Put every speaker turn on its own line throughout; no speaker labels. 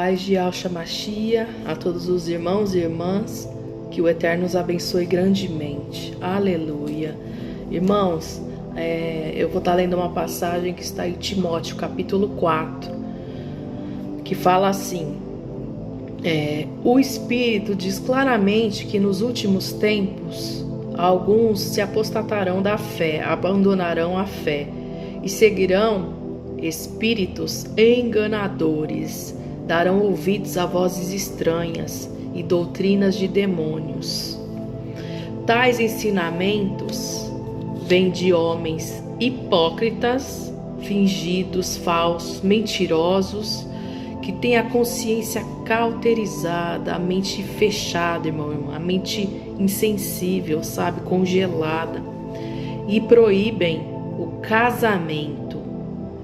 Paz de Yahshua Mashiach a todos os irmãos e irmãs, que o Eterno os abençoe grandemente. Aleluia. Irmãos, eu vou estar lendo uma passagem que está em Timóteo, capítulo 4, que fala assim: o Espírito diz claramente que nos últimos tempos alguns se apostatarão da fé, abandonarão a fé e seguirão espíritos enganadores, darão ouvidos a vozes estranhas e doutrinas de demônios. Tais ensinamentos vêm de homens hipócritas, fingidos, falsos, mentirosos, que têm a consciência cauterizada, a mente fechada, irmão, a mente insensível, sabe, congelada, e proíbem o casamento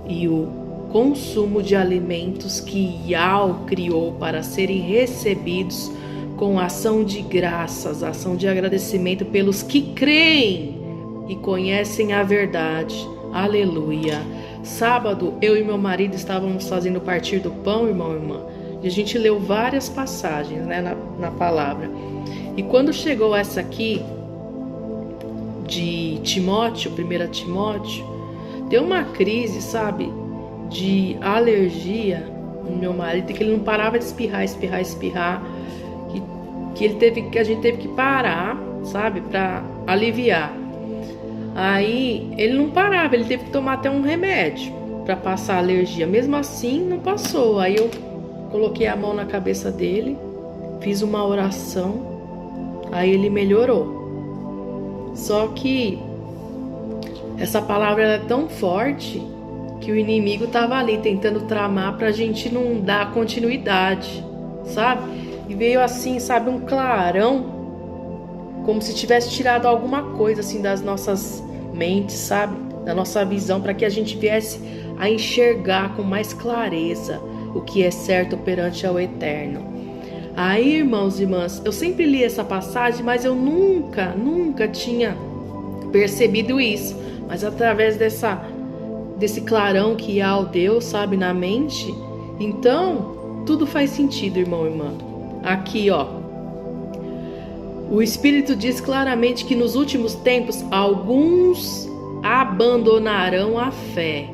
e o consumo de alimentos que Yahweh criou para serem recebidos com ação de graças, ação de agradecimento pelos que creem e conhecem a verdade. Aleluia. Sábado, eu e meu marido estávamos fazendo o partir do pão, irmão e irmã, e a gente leu várias passagens, na palavra. E quando chegou essa aqui, de Timóteo, 1 Timóteo, deu uma crise, sabe, de alergia no meu marido, que ele não parava de espirrar, que a gente teve que parar, sabe, para aliviar. Aí ele não parava, ele teve que tomar até um remédio para passar a alergia. Mesmo assim, não passou. Aí eu coloquei a mão na cabeça dele, fiz uma oração, aí ele melhorou. Só que essa palavra é tão forte que o inimigo estava ali tentando tramar para a gente não dar continuidade, sabe? E veio assim, sabe, um clarão, como se tivesse tirado alguma coisa assim das nossas mentes, sabe? Da nossa visão, para que a gente viesse a enxergar com mais clareza o que é certo perante ao Eterno. Aí, irmãos e irmãs, eu sempre li essa passagem, mas eu nunca tinha percebido isso. Mas através desse clarão que Yahweh deu, sabe, na mente, então tudo faz sentido, irmão e irmã. Aqui, ó, o Espírito diz claramente que nos últimos tempos alguns abandonarão a fé,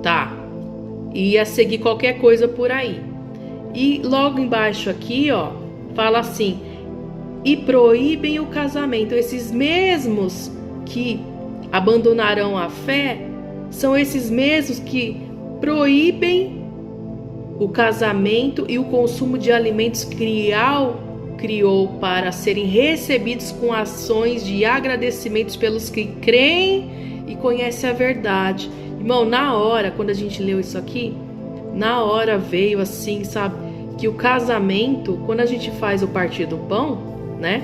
tá? E ia seguir qualquer coisa por aí. E logo embaixo aqui, ó, fala assim: e proíbem o casamento. Esses mesmos que abandonarão a fé são esses mesmos que proíbem o casamento e o consumo de alimentos que Yahweh criou para serem recebidos com ações de agradecimentos pelos que creem e conhecem a verdade. Irmão, na hora, quando a gente leu isso aqui, na hora veio assim, sabe, que o casamento, quando a gente faz o partir do pão, né,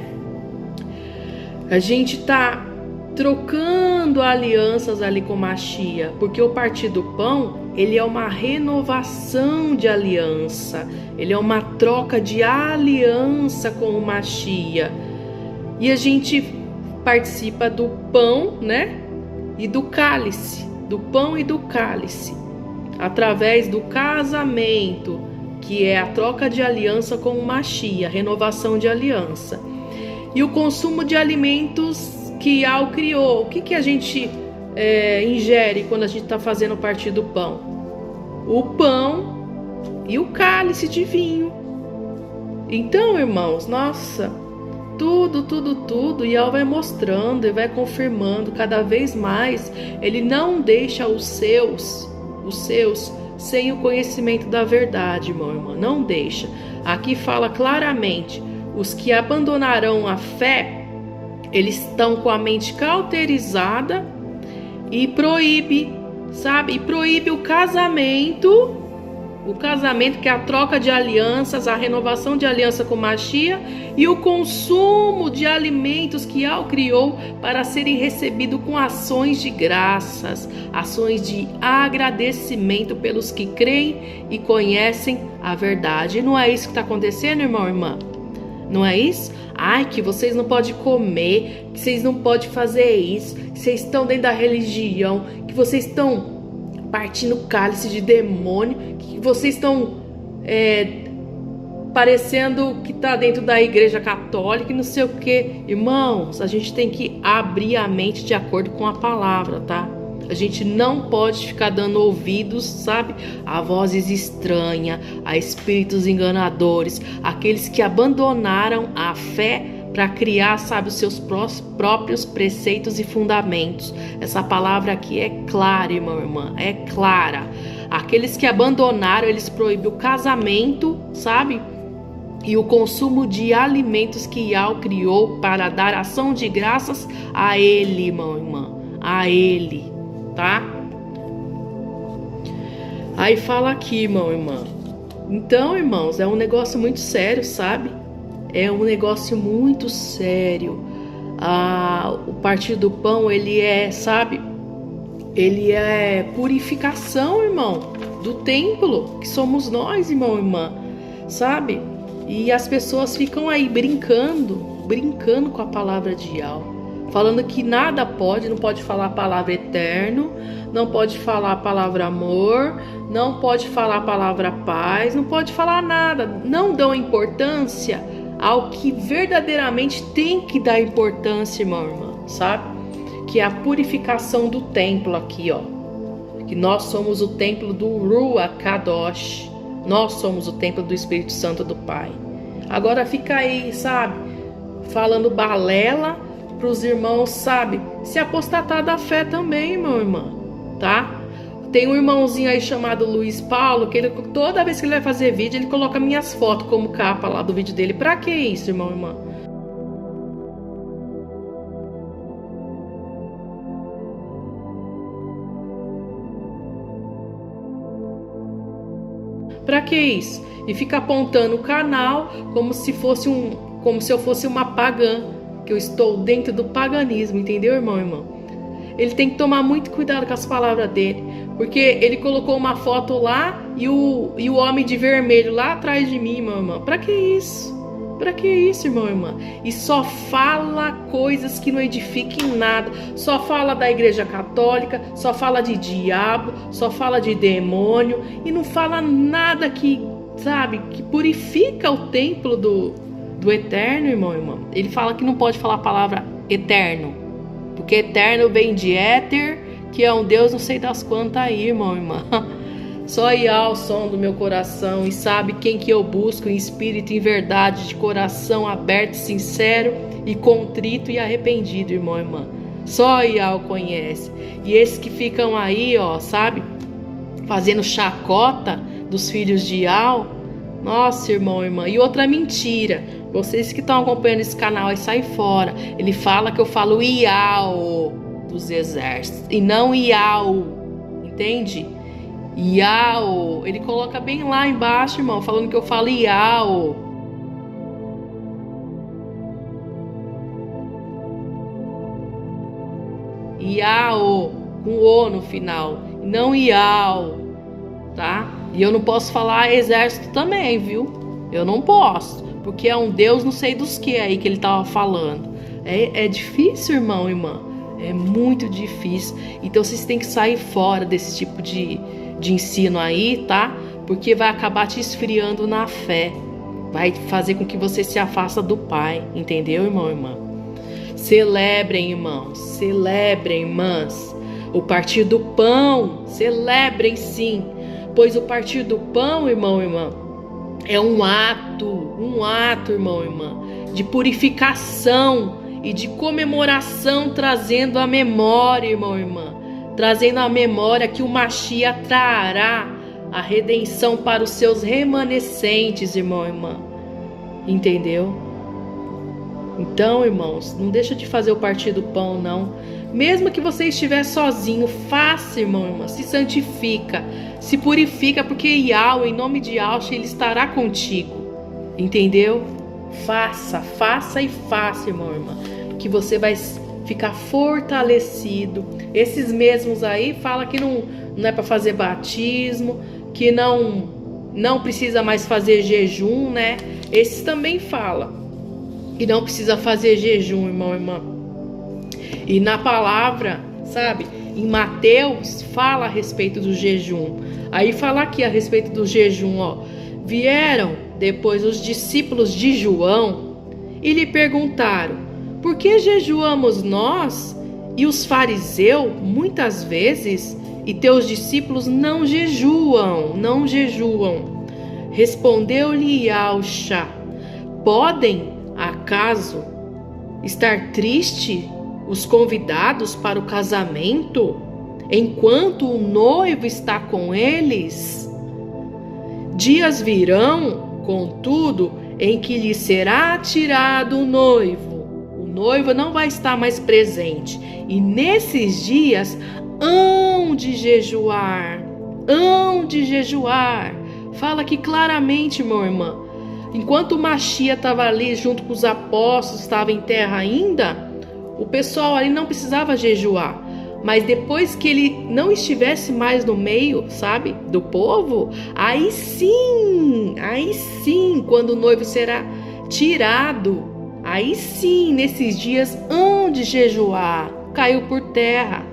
a gente tá trocando alianças ali com Mashiach, porque o partir do pão, ele é uma renovação de aliança, ele é uma troca de aliança com o Mashiach, e a gente participa do pão, né, e do cálice, do pão e do cálice, através do casamento, que é a troca de aliança com o Mashiach, a renovação de aliança, e o consumo de alimentos que Yahweh criou. O que a gente ingere quando a gente está fazendo o partir do pão? O pão e o cálice de vinho. Então, irmãos, nossa, tudo, Yahweh vai mostrando e vai confirmando cada vez mais. Ele não deixa os seus sem o conhecimento da verdade, irmão, irmã, não deixa. Aqui fala claramente: os que abandonarão a fé, eles estão com a mente cauterizada, e proíbe, sabe? E proíbe o casamento que é a troca de alianças, a renovação de aliança com Mashiach, e o consumo de alimentos que Yahweh criou para serem recebidos com ações de graças, ações de agradecimento pelos que creem e conhecem a verdade. Não é isso que está acontecendo, irmão e irmã? Não é isso? Ai, que vocês não podem comer, que vocês não podem fazer isso, que vocês estão dentro da religião, que vocês estão partindo cálice de demônio, que vocês estão parecendo que tá dentro da igreja católica e não sei o que. Irmãos, a gente tem que abrir a mente de acordo com a palavra, tá? A gente não pode ficar dando ouvidos, sabe, a vozes estranhas, a espíritos enganadores, aqueles que abandonaram a fé para criar, sabe, os seus próprios preceitos e fundamentos. Essa palavra aqui é clara, irmão, irmã, é clara. Aqueles que abandonaram, eles proíbem o casamento, sabe, e o consumo de alimentos que Yahweh criou para dar ação de graças a Ele, irmão, irmã, a Ele, tá? Aí fala aqui, irmão, irmã. Então, irmãos, é um negócio muito sério, sabe? É um negócio muito sério. O partir do pão, ele é, sabe? Ele é purificação, irmão, do templo, que somos nós, irmão, irmã, sabe? E as pessoas ficam aí brincando com a palavra de Yahweh, falando que nada pode, não pode falar a palavra eterno, não pode falar a palavra amor, não pode falar a palavra paz, não pode falar nada. Não dão importância ao que verdadeiramente tem que dar importância, irmão, irmã, sabe? Que é a purificação do templo aqui, ó. Que nós somos o templo do Ruach Kadosh. Nós somos o templo do Espírito Santo do Pai. Agora fica aí, sabe, falando balela para os irmãos, sabe, se apostatar da fé também, irmão, irmã, tá? Tem um irmãozinho aí chamado Luiz Paulo, que ele, toda vez que ele vai fazer vídeo, ele coloca minhas fotos como capa lá do vídeo dele. Pra que isso, irmão, irmã? Pra que isso? E fica apontando o canal como se eu fosse uma pagã, que eu estou dentro do paganismo, entendeu, irmão, irmão? Ele tem que tomar muito cuidado com as palavras dele, porque ele colocou uma foto lá e o homem de vermelho lá atrás de mim, irmão, irmão. Pra que isso? Pra que isso, irmão, irmã? E só fala coisas que não edifiquem nada. Só fala da igreja católica, só fala de diabo, só fala de demônio e não fala nada que, sabe, que purifica o templo do eterno, irmão, irmã. Ele fala que não pode falar a palavra eterno, porque eterno vem de éter, que é um Deus não sei das quantas aí, irmão, irmã. Só Yahweh, o som do meu coração, e sabe quem que eu busco em espírito e em verdade, de coração aberto, sincero e contrito e arrependido, irmão, irmã. Só Yahweh conhece. E esses que ficam aí, ó, sabe, fazendo chacota dos filhos de Yahweh, nossa, irmão, irmã. E outra mentira, vocês que estão acompanhando esse canal aí, saem fora. Ele fala que eu falo Yahweh dos exércitos e não Yahweh, entende? Yahweh, ele coloca bem lá embaixo, irmão, falando que eu falo Yahweh. Yahweh, com O no final, não Yahweh, tá? E eu não posso falar exército também, viu? Eu não posso, porque é um Deus não sei dos que aí que ele tava falando. É difícil, irmão, irmã, é muito difícil. Então vocês têm que sair fora desse tipo de ensino aí, tá? Porque vai acabar te esfriando na fé, vai fazer com que você se afasta do Pai, entendeu, irmão, irmã? Celebrem, irmãos, celebrem, irmãs, o partir do pão, celebrem sim, pois o partir do pão, irmão, irmã, é um ato, irmão, irmã, de purificação e de comemoração, trazendo a memória, irmão, irmã, trazendo a memória que o Mashiach trará a redenção para os seus remanescentes, irmão, irmã, entendeu? Então, irmãos, não deixa de fazer o partir do pão, não. Mesmo que você estiver sozinho, faça, irmão, irmã, se santifica, se purifica, porque Yahweh, em nome de Yahweh, ele estará contigo, entendeu? Faça e faça, irmão, irmã, que você vai ficar fortalecido. Esses mesmos aí falam que não é para fazer batismo, que não precisa mais fazer jejum, né? Esses também falam que não precisa fazer jejum, irmão, irmã. E na palavra, sabe, em Mateus fala a respeito do jejum. Aí fala aqui a respeito do jejum, ó. Vieram depois os discípulos de João e lhe perguntaram: por que jejuamos nós e os fariseus muitas vezes, e teus discípulos não jejuam? Respondeu-lhe Yahshua: podem, acaso, estar tristes os convidados para o casamento, enquanto o noivo está com eles? Dias virão, contudo, em que lhe será tirado o noivo. O noivo não vai estar mais presente. E nesses dias hão de jejuar. Fala aqui claramente, meu irmão. Enquanto o Mashiach estava ali junto com os apóstolos, estava em terra ainda, o pessoal ali não precisava jejuar. Mas depois que ele não estivesse mais no meio, sabe, do povo, aí sim, quando o noivo será tirado, aí sim, nesses dias hão de jejuar. Caiu por terra.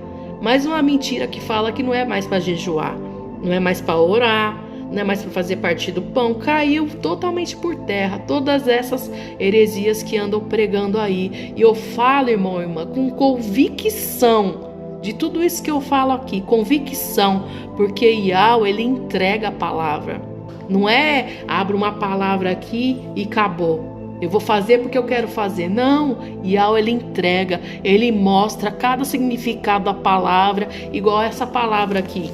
Mais uma mentira que fala que não é mais para jejuar, não é mais para orar, não é mais para fazer parte do pão. Caiu totalmente por terra. Todas essas heresias que andam pregando aí. E eu falo, irmão, irmã, com convicção de tudo isso que eu falo aqui, convicção, porque Yahweh, ele entrega a palavra. Não é abre uma palavra aqui e acabou. Eu vou fazer porque eu quero fazer. Não, Yahweh, ele entrega, ele mostra cada significado da palavra, igual essa palavra aqui.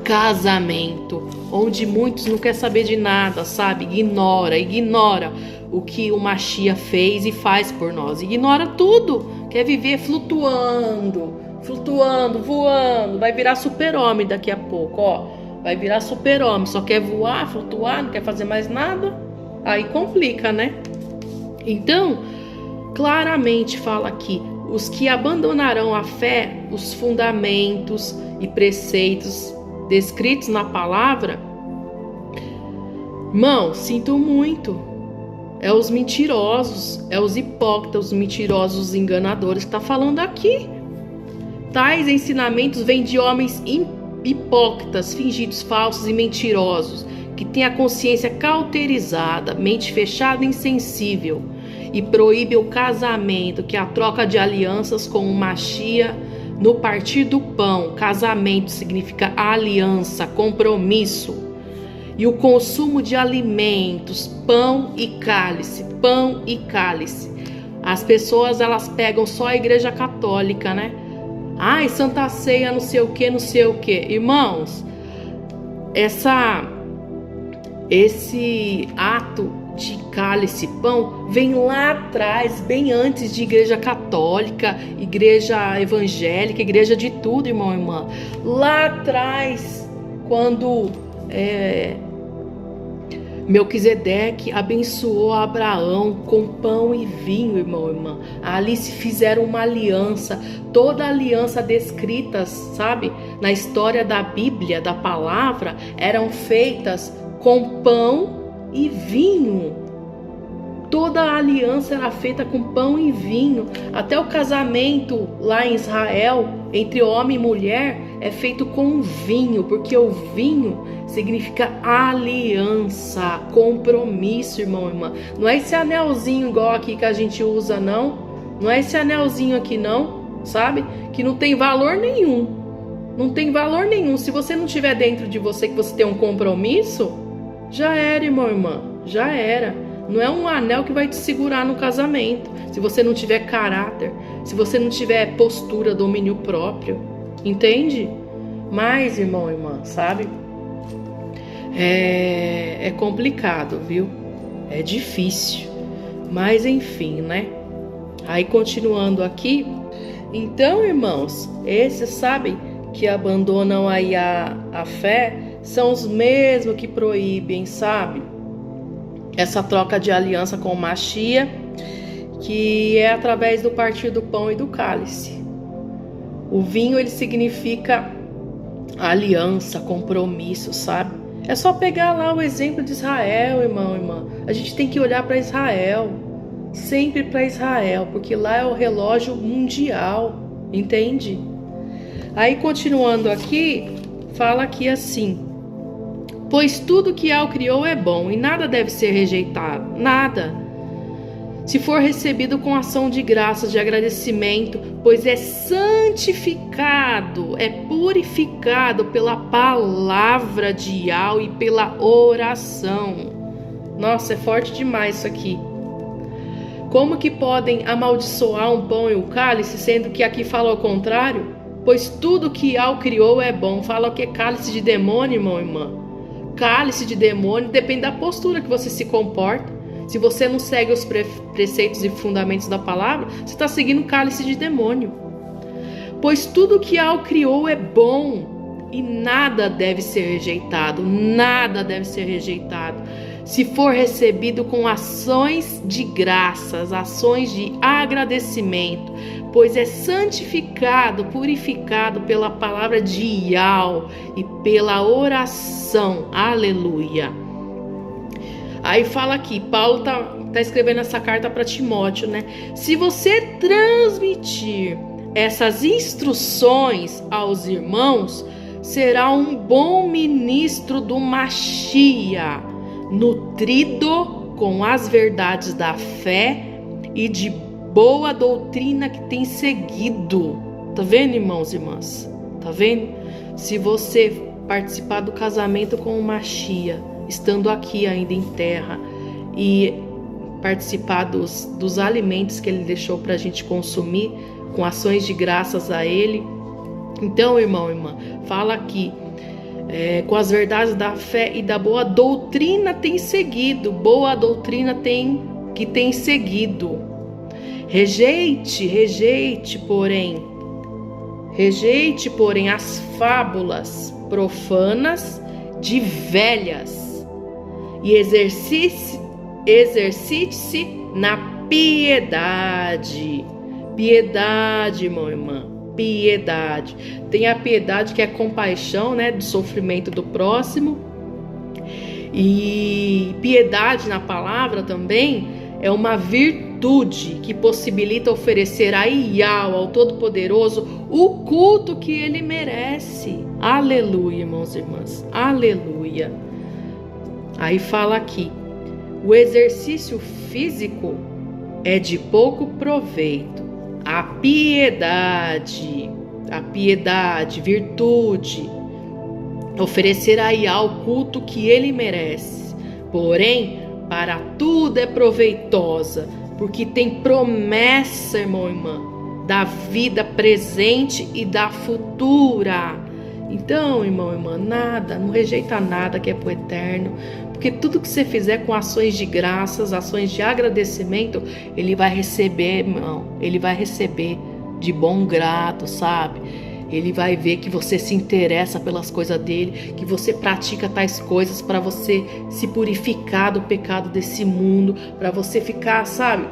Casamento, onde muitos não querem saber de nada, sabe? Ignora o que o Mashiach fez e faz por nós. Ignora tudo, quer viver flutuando, voando. Vai virar super-homem daqui a pouco, ó. Vai virar super-homem, só quer voar, flutuar, não quer fazer mais nada. Aí complica, né? Então, claramente fala aqui: os que abandonarão a fé, os fundamentos e preceitos descritos na palavra, irmão, sinto muito. É os mentirosos, é os hipócritas, os mentirosos, os enganadores que está falando aqui. Tais ensinamentos vêm de homens hipócritas, fingidos, falsos e mentirosos, que têm a consciência cauterizada, mente fechada e insensível, e proíbe o casamento, que é a troca de alianças com o Mashiach no partir do pão. Casamento significa aliança, compromisso. E o consumo de alimentos, pão e cálice. As pessoas, elas pegam só a igreja católica, né? Ai, Santa Ceia, não sei o que. Irmãos, esse ato de cálice, pão, vem lá atrás, bem antes de igreja católica, igreja evangélica, igreja de tudo, irmão e irmã. Lá atrás, quando Melquisedeque abençoou Abraão com pão e vinho, irmão e irmã. Ali se fizeram uma aliança. Toda aliança descrita, sabe, na história da Bíblia, da palavra, eram feitas com pão e vinho. Toda a aliança era feita com pão e vinho. Até o casamento lá em Israel, entre homem e mulher, é feito com vinho, porque o vinho significa aliança, compromisso, irmão e irmã. Não é esse anelzinho igual aqui que a gente usa, não. Não é esse anelzinho aqui, não, sabe? Que não tem valor nenhum. Não tem valor nenhum. Se você não tiver dentro de você que você tem um compromisso, já era, irmão e irmã. Já era. Não é um anel que vai te segurar no casamento. Se você não tiver caráter, se você não tiver postura, domínio próprio. Entende? Mas, irmão e irmã, sabe? É complicado, viu? É difícil. Mas, enfim, né? Aí, continuando aqui. Então, irmãos, esses, sabem, que abandonam aí a fé, são os mesmos que proíbem, sabe? Essa troca de aliança com o Mashiach, que é através do partir do pão e do cálice. O vinho, ele significa aliança, compromisso, sabe? É só pegar lá o exemplo de Israel, irmão, irmã. A gente tem que olhar para Israel, sempre para Israel, porque lá é o relógio mundial, entende? Aí, continuando aqui, fala aqui assim: Pois tudo que Yahweh criou é bom, e nada deve ser rejeitado, nada. Se for recebido com ação de graças, de agradecimento, pois é santificado, é purificado pela palavra de Yahweh e pela oração. Nossa, é forte demais isso aqui. Como que podem amaldiçoar um pão e o cálice, sendo que aqui fala ao contrário? Pois tudo que Yahweh criou é bom. Fala o que é cálice de demônio, irmão e irmã. Cálice de demônio depende da postura que você se comporta. Se você não segue os preceitos e fundamentos da palavra, você está seguindo cálice de demônio. Pois tudo que Yahweh criou é bom, e nada deve ser rejeitado, nada deve ser rejeitado. Se for recebido com ações de graças, ações de agradecimento, pois é santificado, purificado pela palavra de Yahweh e pela oração. Aleluia. Aí fala aqui, Paulo tá escrevendo essa carta para Timóteo, né? Se você transmitir essas instruções aos irmãos, será um bom ministro do Mashiach, nutrido com as verdades da fé e de boa doutrina que tem seguido. Tá vendo, irmãos e irmãs? Tá vendo? Se você participar do casamento com o Mashiach, estando aqui ainda em terra, e participar dos alimentos que ele deixou para a gente consumir, com ações de graças a ele. Então, irmão e irmã, fala aqui, com as verdades da fé e da boa doutrina tem seguido, boa doutrina tem seguido. Rejeite, porém, as fábulas profanas de velhas, e exercite-se na piedade. Piedade, irmão e irmã, piedade. Tem a piedade que é compaixão, né, do sofrimento do próximo. E piedade na palavra também é uma virtude que possibilita oferecer a Yahweh, ao Todo-Poderoso, o culto que ele merece. Aleluia, irmãos e irmãs, aleluia. Aí fala aqui, o exercício físico é de pouco proveito. A piedade, virtude, oferecer a Yahweh o culto que ele merece. Porém, para tudo é proveitosa, porque tem promessa, irmão e irmã, da vida presente e da futura. Então, irmão e irmã, não rejeita nada que é pro eterno, porque tudo que você fizer com ações de graças, ações de agradecimento, ele vai receber, irmão, ele vai receber de bom grado, sabe? Ele vai ver que você se interessa pelas coisas dele, que você pratica tais coisas para você se purificar do pecado desse mundo, para você ficar, sabe,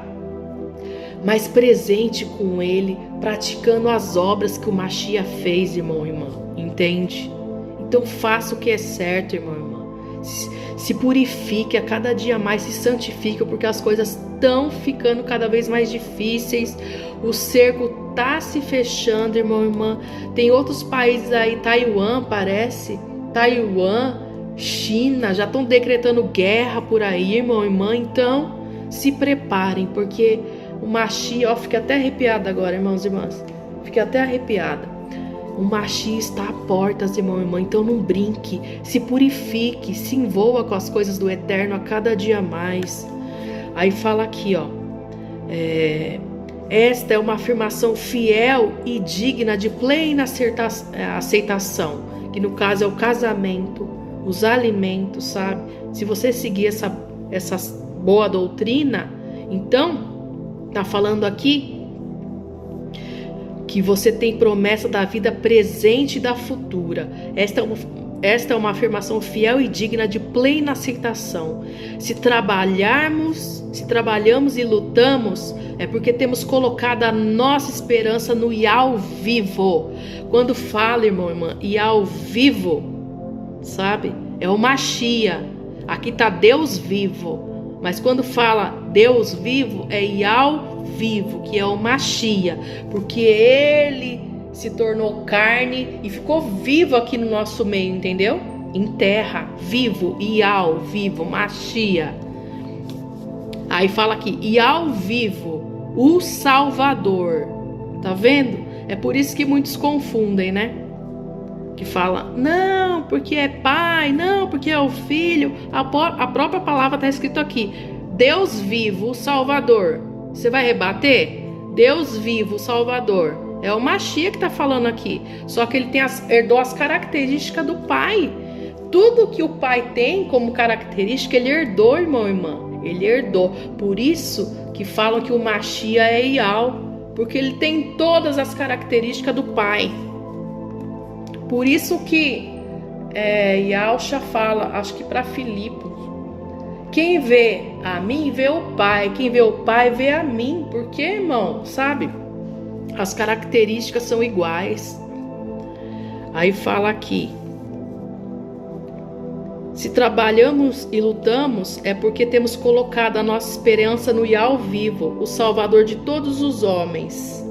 mais presente com ele, praticando as obras que o Mashiach fez, irmão e irmã, entende? Então faça o que é certo, irmão e irmã. Se purifique a cada dia mais, se santifique, porque as coisas estão ficando cada vez mais difíceis. O cerco tá se fechando, irmão e irmã. Tem outros países aí, Taiwan parece, China, já estão decretando guerra por aí, irmão e irmã. Então se preparem, porque o Mashiach, fiquei até arrepiada agora, irmãos e irmãs, fiquei até arrepiada. O Mashiach está à portas, irmão e irmã, então não brinque, se purifique, se envolva com as coisas do eterno a cada dia mais. Aí fala aqui, ó, esta é uma afirmação fiel e digna de plena aceitação, que no caso é o casamento, os alimentos, sabe? Se você seguir essa boa doutrina, então, tá falando aqui que você tem promessa da vida presente e da futura. Esta é uma afirmação fiel e digna de plena aceitação. Se trabalhamos e lutamos, é porque temos colocado a nossa esperança no Yahweh vivo. Quando fala, irmão e irmã, Yahweh vivo, sabe? É o Mashiach. Aqui tá Deus vivo. Mas quando fala Deus vivo, é Yahweh vivo, que é o Mashiach, porque ele se tornou carne e ficou vivo aqui no nosso meio, entendeu? em terra, vivo, Ial, vivo, Machia. Aí fala aqui, Ial vivo, o Salvador. Tá vendo? É por isso que muitos confundem, né? Que fala, não, porque é pai, não, porque é o filho. A própria palavra está escrito aqui, Deus vivo, o Salvador. Você vai rebater? Deus vivo, o Salvador. É o Machia que está falando aqui. Só que ele herdou as características do pai. Tudo que o pai tem como característica, ele herdou, irmão e irmã. Ele herdou. Por isso que falam que o Machia é Ial. Porque ele tem todas as características do pai. Por isso que Yahshua fala, acho que para Filipe, quem vê a mim, vê o pai. Quem vê o pai, vê a mim. Porque, irmão, sabe? As características são iguais. Aí fala aqui, se trabalhamos e lutamos, é porque temos colocado a nossa esperança no Ial vivo, o Salvador de todos os homens,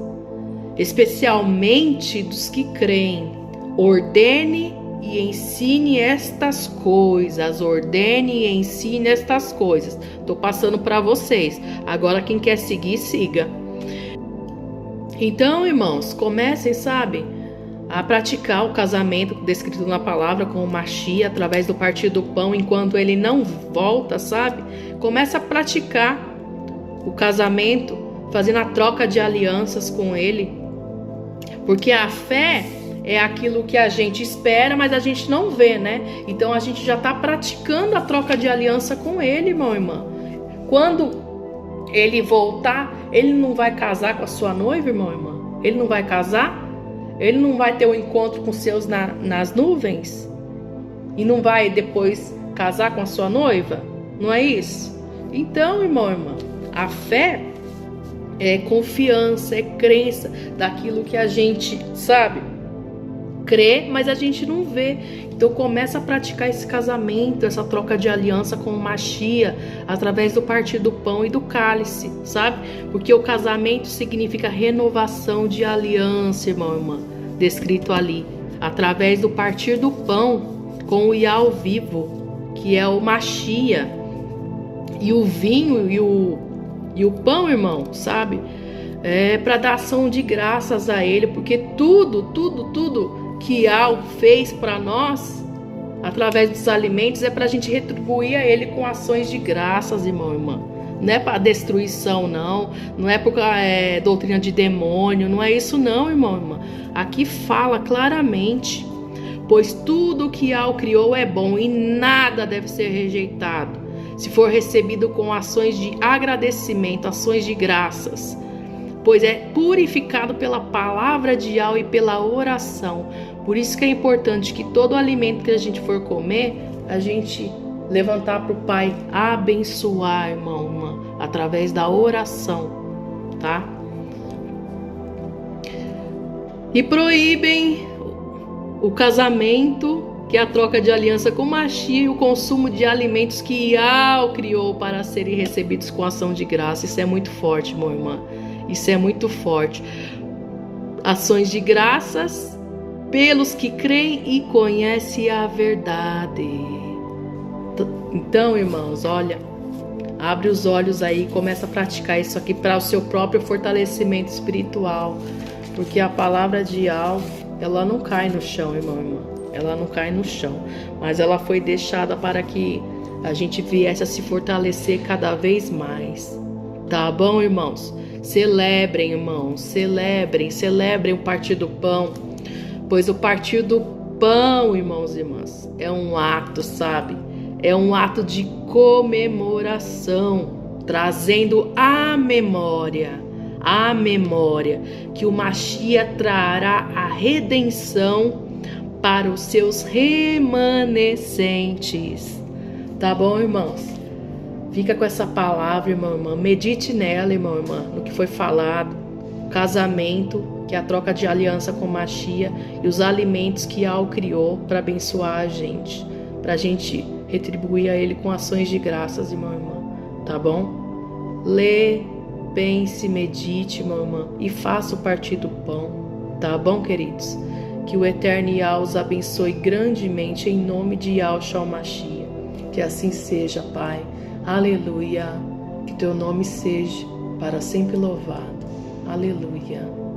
especialmente dos que creem. Ordene e ensine estas coisas. Ordene e ensine estas coisas. Estou passando para vocês. Agora quem quer seguir, siga. Então, irmãos, comecem, sabe, a praticar o casamento descrito na palavra com o Machia através do partir do pão enquanto ele não volta, sabe? Começa a praticar o casamento, fazendo a troca de alianças com ele. Porque a fé é aquilo que a gente espera, mas a gente não vê, né? Então a gente já está praticando a troca de aliança com ele, irmão e irmã. Quando ele voltar, ele não vai casar com a sua noiva, irmão e irmã? Ele não vai casar? Ele não vai ter um encontro com seus nas nuvens? E não vai depois casar com a sua noiva? Não é isso? Então, irmão e irmã, a fé é confiança, é crença daquilo que a gente, sabe, crê, mas a gente não vê. Então começa a praticar esse casamento, essa troca de aliança com o Machia, através do partir do pão e do cálice, sabe? Porque o casamento significa renovação de aliança, irmão e irmã, descrito ali, através do partir do pão com o Ial vivo, que é o Machia, e o vinho e o pão, irmão, sabe? É para dar ação de graças a ele, porque tudo que Ial fez para nós, através dos alimentos, é para a gente retribuir a ele com ações de graças, irmão e irmã. Não é para destruição, não é por doutrina de demônio, não é isso não, irmão e irmã. Aqui fala claramente, pois tudo que Ial criou é bom e nada deve ser rejeitado, se for recebido com ações de agradecimento, ações de graças, pois é purificado pela palavra de Ial e pela oração. Por isso que é importante que todo alimento que a gente for comer, a gente levantar para o Pai abençoar, irmão, irmã, através da oração, tá? E proíbem o casamento, que é a troca de aliança com o Machia, e o consumo de alimentos que Ial criou para serem recebidos com ação de graça. Isso é muito forte, irmão, irmã. Isso é muito forte. Ações de graças pelos que creem e conhecem a verdade. Então, irmãos, olha, abre os olhos aí e começa a praticar isso aqui para o seu próprio fortalecimento espiritual. Porque a palavra de Ial, ela não cai no chão, irmão e irmã. Ela não cai no chão. Mas ela foi deixada para que a gente viesse a se fortalecer cada vez mais. Tá bom, irmãos? Celebrem, irmãos, celebrem o partir do pão, pois o partir do pão, irmãos e irmãs, é um ato, sabe? É um ato de comemoração, trazendo à memória que o Machia trará a redenção para os seus remanescentes. Tá bom, irmãos? Fica com essa palavra, irmão, irmã. Medite nela, irmão, irmã, no que foi falado. Casamento, que é a troca de aliança com Machia, e os alimentos que Ial criou para abençoar a gente, para a gente retribuir a ele com ações de graças, irmão, irmã. Tá bom? Lê, pense, medite, irmão, irmã, e faça o partir do pão. Tá bom, queridos? Que o Eterno Yah os abençoe grandemente em nome de Yahshua Mashiach. Que assim seja, Pai. Aleluia. Que teu nome seja para sempre louvado. Aleluia.